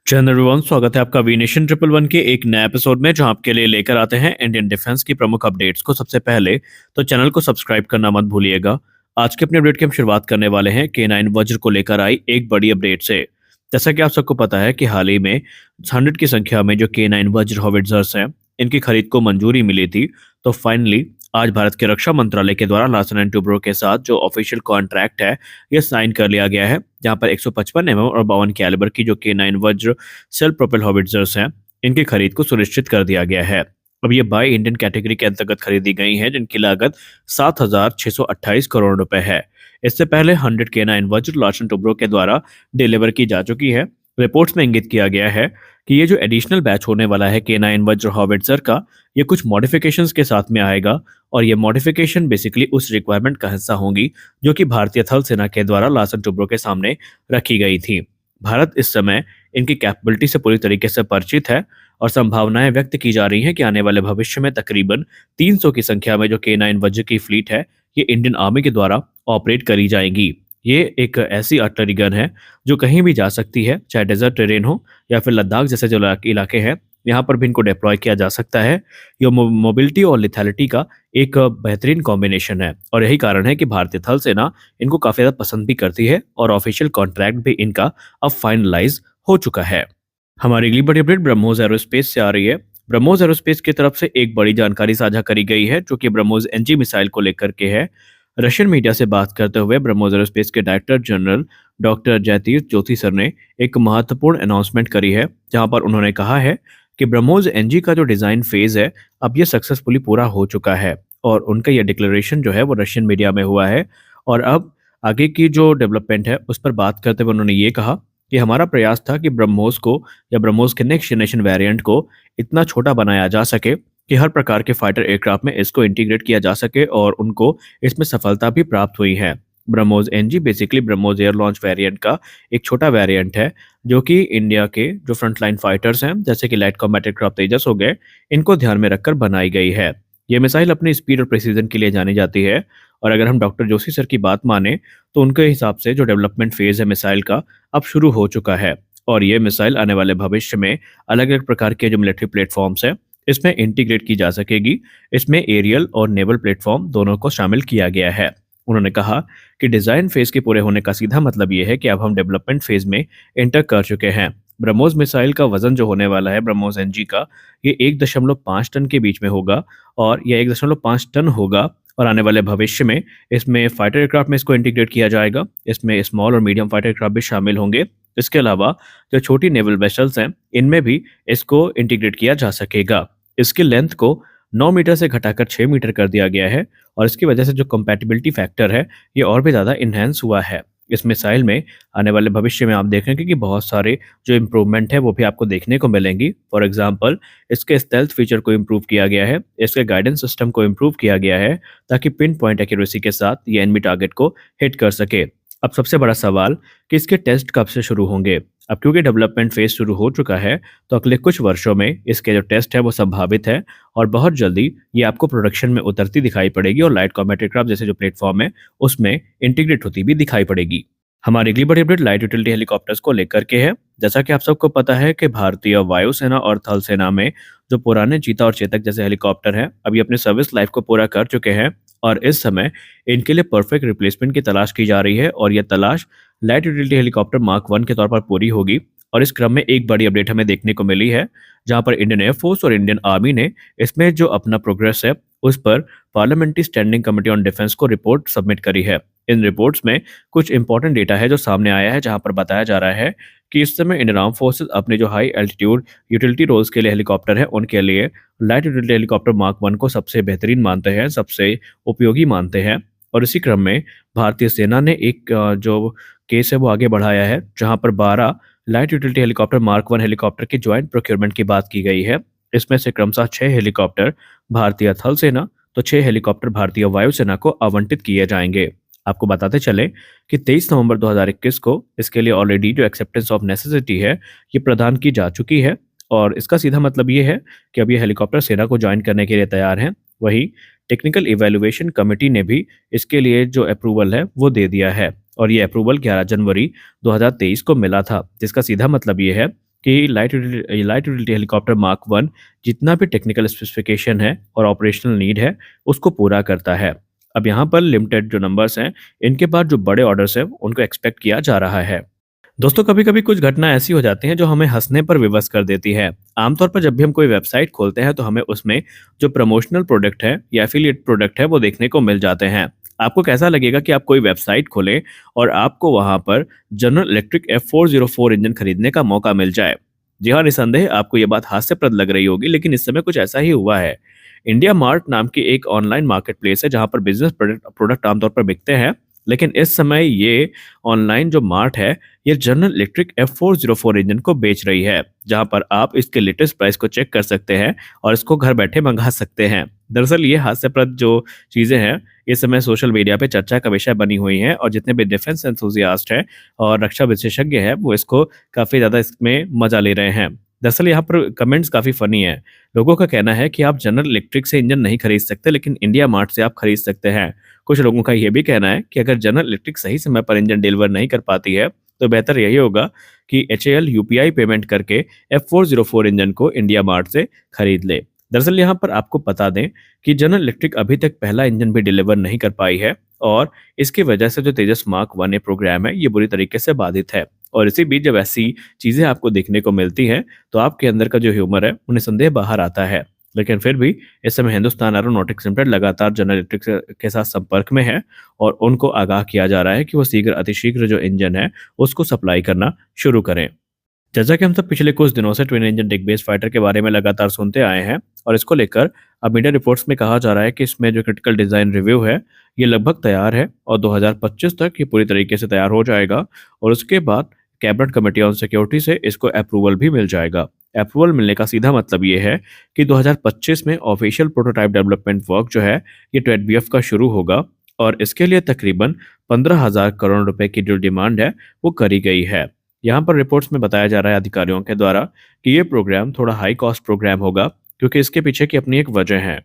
Channel everyone, स्वागत है आपका वी नेशन ट्रिपल वन के एक नए एपिसोड में, जहां आपके लिए लेकर आते हैं इंडियन डिफेंस की प्रमुख अपडेट्स को सबसे पहले। तो चैनल को सब्सक्राइब करना मत भूलिएगा। आज के अपने अपडेट की हम शुरुआत करने वाले हैं K9 वज्र को लेकर आई एक बड़ी अपडेट से। जैसा कि आप सबको पता है कि हाल ही में 100 की संख्या में जो K9 वज्र हॉविट्जर्स हैं, इनकी खरीद को मंजूरी मिली थी। तो फाइनली आज भारत के रक्षा मंत्रालय के द्वारा लार्सन एंड टुब्रो के साथ जो ऑफिशियल कॉन्ट्रैक्ट है, ये साइन कर लिया गया है, जहां पर 155 और 52 कैलिबर की जो K9 वज्र सेल्फ प्रोपेल हॉविट्जर्स हैं, इनकी खरीद को सुनिश्चित कर दिया गया है। अब ये बाय इंडियन कैटेगरी के अंतर्गत खरीदी गई हैं, जिनकी लागत 7,628 करोड़ रुपए है। इससे पहले 100 K9 वज्र लार्सन टुब्रो के द्वारा डिलीवर की जा चुकी है। रिपोर्ट्स में इंगित किया गया है कि ये जो एडिशनल बैच होने वाला है K9 वज्र हॉविट्जर का, ये कुछ मॉडिफिकेशंस के साथ में आएगा, और ये मॉडिफिकेशन बेसिकली उस रिक्वायरमेंट का हिस्सा होंगी जो कि भारतीय थल सेना के द्वारा लार्सन टुब्रो के सामने रखी गई थी। भारत इस समय इनकी कैपेबिलिटी से पूरी तरीके से परिचित है, और संभावनाएं व्यक्त की जा रही हैं कि आने वाले भविष्य में तकरीबन 300 की संख्या में जो K9 वज्र की फ्लीट है, ये इंडियन आर्मी के द्वारा ऑपरेट करी जाएगी। ये एक ऐसी आर्टिलरी गन है जो कहीं भी जा सकती है, चाहे डेजर्ट टेरेन हो या फिर लद्दाख जैसे जो इलाके हैं, यहाँ पर भी इनको डिप्लॉय किया जा सकता है। ये मोबिलिटी और लिथैलिटी का एक बेहतरीन कॉम्बिनेशन है, और यही कारण है कि भारतीय थल सेना इनको काफ़ी ज़्यादा पसंद भी करती है, और ऑफिशियल कॉन्ट्रैक्ट भी इनका अब फाइनलाइज हो चुका है। हमारी अगली बड़ी अपडेट ब्रह्मोस एरोस्पेस से आ रही है। ब्रह्मोस एरोस्पेस की तरफ से एक बड़ी जानकारी साझा करी गई है, जो कि ब्रह्मोस एनजी मिसाइल को लेकर के है। रशियन मीडिया से बात करते हुए ब्रह्मोस एरोस्पेस के डायरेक्टर जनरल डॉक्टर जयतीर्थ ज्योति सर ने एक महत्वपूर्ण अनाउंसमेंट करी है, जहां पर उन्होंने कहा है कि ब्रह्मोस एनजी का जो डिजाइन फेज है, अब ये सक्सेसफुली पूरा हो चुका है, और उनका यह डिक्लेरेशन जो है वो रशियन मीडिया में हुआ है। और अब आगे की जो डेवलपमेंट है उस पर बात करते हुए उन्होंने ये कहा कि हमारा प्रयास था कि ब्रह्मोस को या ब्रह्मोस के नेक्स्ट जनरेशन वेरिएंट को इतना छोटा बनाया जा सके कि हर प्रकार के फाइटर एयरक्राफ्ट में इसको इंटीग्रेट किया जा सके, और उनको इसमें सफलता भी प्राप्त हुई है। BrahMos NG basically BrahMos air launch variant का एक छोटा वेरिएंट है, जो कि इंडिया के जो फ्रंटलाइन फाइटर्स हैं, जैसे कि लाइट कॉम्बैट एयरक्राफ्ट तेजस हो गए, इनको ध्यान में रखकर बनाई गई है। ये मिसाइल अपनी स्पीड और प्रिसीजन के लिए जानी जाती है, और अगर हम डॉक्टर जोशी सर की बात माने तो उनके हिसाब से जो डेवलपमेंट फेज है मिसाइल का, अब शुरू हो चुका है, और ये मिसाइल आने वाले भविष्य में अलग अलग प्रकार के जो मिलिट्री प्लेटफॉर्म्स हैं, इसमें इंटीग्रेट की जा सकेगी। इसमें एरियल और नेवल प्लेटफॉर्म दोनों को शामिल किया गया है। उन्होंने कहा कि डिजाइन फेज के पूरे होने का सीधा मतलब ये है कि अब हम डेवलपमेंट फेज में एंटर कर चुके हैं। ब्रह्मोस मिसाइल का वजन जो होने वाला है ब्रह्मोस एनजी का, ये 1.5 टन के बीच में होगा, और यह 1.5 टन होगा, और आने वाले भविष्य में इसमें फाइटर एयरक्राफ्ट में इसको इंटीग्रेट किया जाएगा। इसमें स्मॉल और मीडियम फाइटर एयरक्राफ्ट भी शामिल होंगे। इसके अलावा जो छोटी नेवल वेसल्स हैं, इनमें भी इसको इंटीग्रेट किया जा सकेगा। इसकी लेंथ को 9 मीटर से घटाकर 6 मीटर कर दिया गया है, और इसकी वजह से जो कंपैटिबिलिटी फैक्टर है, ये और भी ज़्यादा इन्हेंस हुआ है। इस मिसाइल में आने वाले भविष्य में आप देखेंगे कि बहुत सारे जो इम्प्रूवमेंट है वो भी आपको देखने को मिलेंगी। फॉर एग्जांपल, इसके स्टेल्थ फीचर को इम्प्रूव किया गया है, इसके गाइडेंस सिस्टम को इम्प्रूव किया गया है, ताकि पिन पॉइंट एक्यूरेसी के साथ ये एनिमी टारगेट को हिट कर सके। अब सबसे बड़ा सवाल कि इसके टेस्ट कब से शुरू होंगे। अब क्योंकि डेवलपमेंट फेज शुरू हो चुका है, तो अगले कुछ वर्षों में इसके जो टेस्ट है वो संभावित है, और बहुत जल्दी ये आपको प्रोडक्शन में उतरती दिखाई पड़ेगी, और लाइट कॉम्बैट एयरक्राफ्ट जैसे जो प्लेटफॉर्म है उसमें इंटीग्रेट होती भी दिखाई पड़ेगी। हमारी अगली बड़ी अपडेट लाइट यूटिलिटी हेलीकॉप्टर्स को लेकर के है। जैसा कि आप सबको पता है कि भारतीय वायुसेना और थल सेना में जो पुराने चीता और चेतक जैसे हेलीकॉप्टर हैं, अभी अपने सर्विस लाइफ को पूरा कर चुके हैं, और इस समय इनके लिए परफेक्ट रिप्लेसमेंट की तलाश की जा रही है, और यह तलाश लाइट यूटिलिटी हेलीकॉप्टर मार्क 1 के तौर पर पूरी होगी। और इस क्रम में एक बड़ी अपडेट हमें देखने को मिली है, जहां पर इंडियन एयरफोर्स और इंडियन आर्मी ने इसमें जो अपना प्रोग्रेस है उस पर parliamentary standing committee on defence को रिपोर्ट सबमिट करी है। इन रिपोर्ट्स में कुछ इंपॉर्टेंट डेटा है जो सामने आया है, जहां पर बताया जा रहा है कि इस समय इंडियन आर्म फोर्सेस अपने जो हाई एल्टीट्यूड यूटिलिटी रोल्स के लिए हेलीकॉप्टर है, उनके लिए लाइट यूटिलिटी हेलीकॉप्टर मार्क 1 को सबसे बेहतरीन मानते हैं, सबसे उपयोगी मानते हैं। और इसी क्रम में भारतीय सेना ने एक जो केस है वो आगे बढ़ाया है, जहां पर 12 light utility helicopter mark 1 helicopter की ज्वाइंट प्रोक्योरमेंट की बात की गई है। इसमें से क्रमशः 6 हेलीकॉप्टर भारतीय थल सेना तो 6 हेलीकॉप्टर भारतीय वायुसेना को आवंटित किए जाएंगे। आपको बताते चले कि 23 नवंबर 2021 को इसके लिए ऑलरेडी जो एक्सेप्टेंस ऑफ नेसेसिटी है ये प्रदान की जा चुकी है, और इसका सीधा मतलब ये है कि अब ये हेलीकॉप्टर सेना को ज्वाइन करने के लिए तैयार हैं। वहीं टेक्निकल इवैल्यूएशन कमेटी ने भी इसके लिए जो अप्रूवल है वो दे दिया है, और ये अप्रूवल 11 जनवरी 2023 को मिला था, जिसका सीधा मतलब ये है कि लाइट यूटिलिटी हेलीकॉप्टर मार्क 1 जितना भी टेक्निकल स्पेसिफिकेशन है और ऑपरेशनल नीड है, उसको पूरा करता है। अब यहाँ पर लिमिटेड जो नंबर्स हैं, इनके बाद जो बड़े ऑर्डर्स हैं, उनको एक्सपेक्ट किया जा रहा है। दोस्तों, कभी-कभी कुछ घटना ऐसी हो जाती हैं जो हमें हँसने पर विवश कर देती है। आमतौर पर जब भी हम कोई वेबसाइट खोलते हैं तो हमें उसमें जो प्रमोशनल प्रोडक्ट है या एफिलिएट प्रोडक्ट है वो देखने को मिल जाते हैं। आपको कैसा लगेगा कि आप कोई वेबसाइट खोलें और आपको वहाँ पर जनरल इलेक्ट्रिक F404 इंजन खरीदने का मौका मिल जाए? जी हाँ, निसंदेह आपको ये बात हास्यप्रद लग रही होगी, लेकिन इस समय कुछ ऐसा ही हुआ है। इंडिया मार्ट नाम की एक ऑनलाइन मार्केट प्लेस है जहाँ पर बिज़नेस प्रोडक्ट आमतौर पर बिकते हैं। लेकिन इस समय ये ऑनलाइन जो मार्ट है, ये जनरल इलेक्ट्रिक F404 इंजन को बेच रही है, जहां पर आप इसके लेटेस्ट प्राइस को चेक कर सकते हैं और इसको घर बैठे मंगा सकते हैं। दरअसल ये हास्यप्रद जो चीजें हैं, इस समय सोशल मीडिया पे चर्चा का विषय बनी हुई हैं और जितने भी डिफेंस एंथुसियास्ट हैं और रक्षा विशेषज्ञ हैं, वो इसको काफी ज्यादा इसमें मजा ले रहे हैं। दरअसल यहाँ पर कमेंट्स काफी फनी है। लोगों का कहना है कि आप जनरल इलेक्ट्रिक से इंजन नहीं खरीद सकते, लेकिन इंडिया मार्ट से आप खरीद सकते हैं। कुछ लोगों का ये भी कहना है कि अगर जनरल इलेक्ट्रिक सही समय पर इंजन डिलीवर नहीं कर पाती है, तो बेहतर यही होगा कि एचएएल यूपीआई पेमेंट करके F404 इंजन को इंडिया मार्ट से खरीद ले। दरअसल यहाँ पर आपको बता दें कि जनरल इलेक्ट्रिक अभी तक पहला इंजन भी डिलीवर नहीं कर पाई है और इसकी वजह से जो तेजस मार्क 1 ए प्रोग्राम है, ये बुरी तरीके से बाधित है। और इसी बीच जब ऐसी चीजें आपको देखने को मिलती हैं, तो आपके अंदर का जो ह्यूमर है, वो निसंदेह बाहर आता है। लेकिन फिर भी इस समय हिंदुस्तान एरोनॉटिक्स लिमिटेड लगातार जनरल इलेक्ट्रिक के साथ संपर्क में है और उनको आगाह किया जा रहा है कि वो अतिशीघ्र जो इंजन है, उसको सप्लाई करना शुरू करें। जैसा कि हम सब पिछले कुछ दिनों से ट्विन इंजन डिग बेस फाइटर के बारे में लगातार सुनते आए हैं और इसको लेकर अब मीडिया रिपोर्ट्स में कहा जा रहा है कि इसमें जो क्रिटिकल डिजाइन रिव्यू है, ये लगभग तैयार है और 2025 तक ये पूरी तरीके से तैयार हो जाएगा और उसके बाद कैबिनेट कमेटी ऑन सिक्योरिटी से इसको अप्रूवल भी मिल जाएगा। अप्रूवल मिलने का सीधा मतलब ये है कि 2025 में ऑफिशियल प्रोटोटाइप डेवलपमेंट वर्क जो है, ये TEDBF का शुरू होगा और इसके लिए तकरीबन 15,000 करोड़ रुपए की जो डिमांड है, वो करी गई है। यहाँ पर रिपोर्ट्स में बताया जा रहा है अधिकारियों के द्वारा कि ये प्रोग्राम थोड़ा हाई कॉस्ट प्रोग्राम होगा, क्योंकि इसके पीछे की अपनी एक वजह है।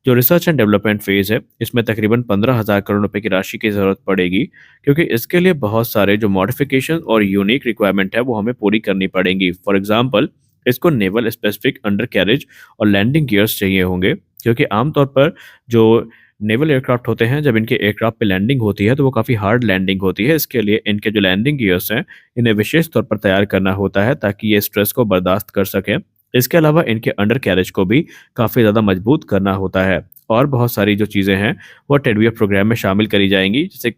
जो रिसर्च एंड डेवलपमेंट फेज है, इसमें तकरीबन 15,000 करोड़ रुपए की राशि की जरूरत पड़ेगी, क्योंकि इसके लिए बहुत सारे जो मॉडिफिकेशन और यूनिक रिक्वायरमेंट है, वो हमें पूरी करनी पड़ेंगी। फॉर एग्जाम्पल, इसको नेवल स्पेसिफिक अंडर कैरेज और लैंडिंग गियर्स चाहिए होंगे, क्योंकि आमतौर पर जो नेवल एयरक्राफ्ट होते हैं, जब इनके एयरक्राफ्ट पे लैंडिंग होती है तो वो काफ़ी हार्ड लैंडिंग होती है। इसके लिए इनके जो लैंडिंग गियर्स हैं, इन्हें विशेष तौर पर तैयार करना होता है ताकि ये स्ट्रेस को बर्दाश्त कर सकें। इसके अलावा इनके अंडर कैरेज को भी काफ़ी ज़्यादा मजबूत करना होता है और बहुत सारी जो चीज़ें हैं वो टेडवीएफ प्रोग्राम में शामिल करी जाएंगी, जैसे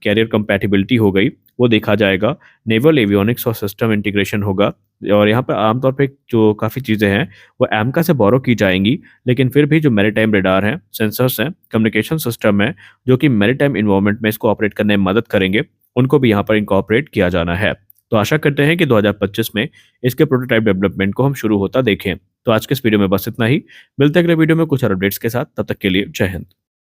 कैरियर कंपैटिबिलिटी हो गई, वो देखा जाएगा। नेवल एवियोनिक्स और सिस्टम इंटीग्रेशन होगा और यहाँ पर आमतौर पे जो काफ़ी चीज़ें हैं वो एमका से बोरो की जाएंगी, लेकिन फिर भी जो मैरीटाइम रेडार हैं, सेंसर्स हैं, कम्युनिकेशन सिस्टम है, जो कि मैरीटाइम इन्वायरमेंट में इसको ऑपरेट करने में मदद करेंगे, उनको भी यहाँ पर इनकॉर्पोरेट किया जाना है। तो आशा करते हैं कि 2025 में इसके प्रोटोटाइप डेवलपमेंट को हम शुरू होता देखें। तो आज के इस वीडियो में बस इतना ही। मिलते हैं अगले वीडियो में कुछ और अपडेट्स के साथ। तब तक के लिए जय हिंद।